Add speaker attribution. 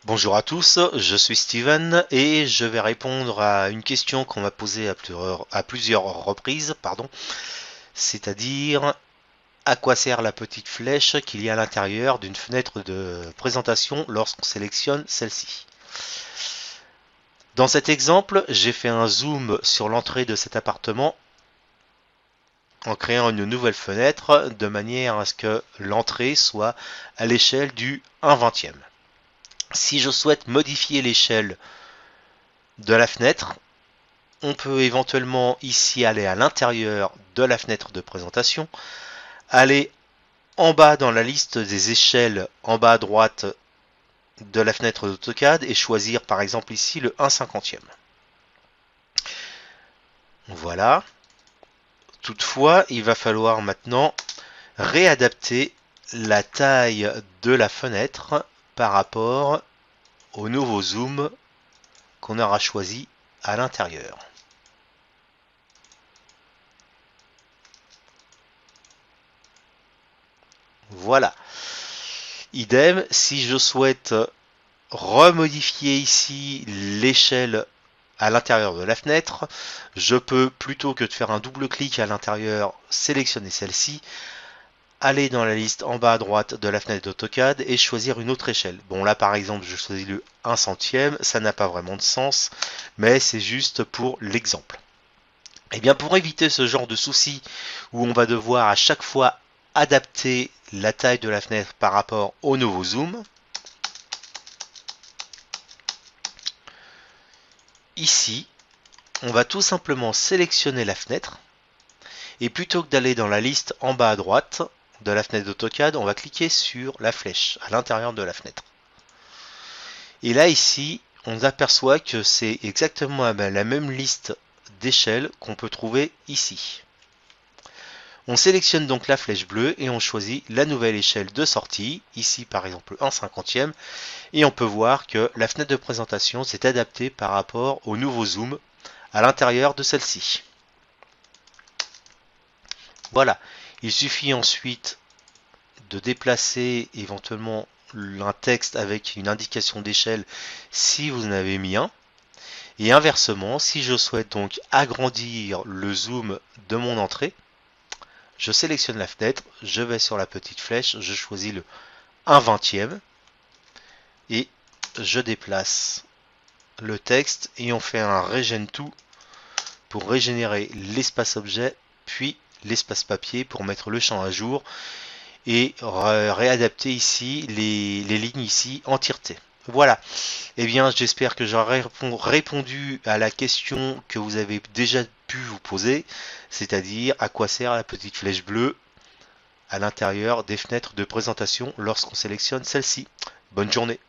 Speaker 1: Bonjour à tous, je suis Steven et je vais répondre à une question qu'on m'a posée à plusieurs reprises, c'est-à-dire à quoi sert la petite flèche qu'il y a à l'intérieur d'une fenêtre de présentation lorsqu'on sélectionne celle-ci. Dans cet exemple, j'ai fait un zoom sur l'entrée de cet appartement en créant une nouvelle fenêtre de manière à ce que l'entrée soit à l'échelle du 1/20. Si je souhaite modifier l'échelle de la fenêtre, on peut éventuellement ici aller à l'intérieur de la fenêtre de présentation, aller en bas dans la liste des échelles en bas à droite de la fenêtre d'AutoCAD et choisir par exemple ici le 1/50. Voilà. Toutefois, il va falloir maintenant réadapter la taille de la fenêtre par rapport au nouveau zoom qu'on aura choisi à l'intérieur. Voilà. Idem, si je souhaite remodifier ici l'échelle à l'intérieur de la fenêtre, je peux, plutôt que de faire un double clic à l'intérieur, sélectionner celle-ci, aller dans la liste en bas à droite de la fenêtre d'AutoCAD et choisir une autre échelle. Bon là par exemple je choisis le 1 centième, ça n'a pas vraiment de sens, mais c'est juste pour l'exemple. Et bien pour éviter ce genre de souci où on va devoir à chaque fois adapter la taille de la fenêtre par rapport au nouveau zoom, ici on va tout simplement sélectionner la fenêtre et plutôt que d'aller dans la liste en bas à droite de la fenêtre d'AutoCAD, on va cliquer sur la flèche à l'intérieur de la fenêtre. Et là ici, on aperçoit que c'est exactement la même liste d'échelles qu'on peut trouver ici. On sélectionne donc la flèche bleue et on choisit la nouvelle échelle de sortie, ici par exemple 1/50, et on peut voir que la fenêtre de présentation s'est adaptée par rapport au nouveau zoom à l'intérieur de celle-ci. Voilà, il suffit ensuite de déplacer éventuellement un texte avec une indication d'échelle si vous en avez mis un. Et inversement, si je souhaite donc agrandir le zoom de mon entrée, je sélectionne la fenêtre, je vais sur la petite flèche, je choisis le 1/20 et je déplace le texte et on fait un Regen To pour régénérer l'espace objet, puis l'espace papier pour mettre le champ à jour et réadapter ici les lignes ici entièreté. Voilà. Eh bien, j'espère que j'aurai répondu à la question que vous avez déjà pu vous poser, c'est-à-dire à quoi sert la petite flèche bleue à l'intérieur des fenêtres de présentation lorsqu'on sélectionne celle-ci. Bonne journée.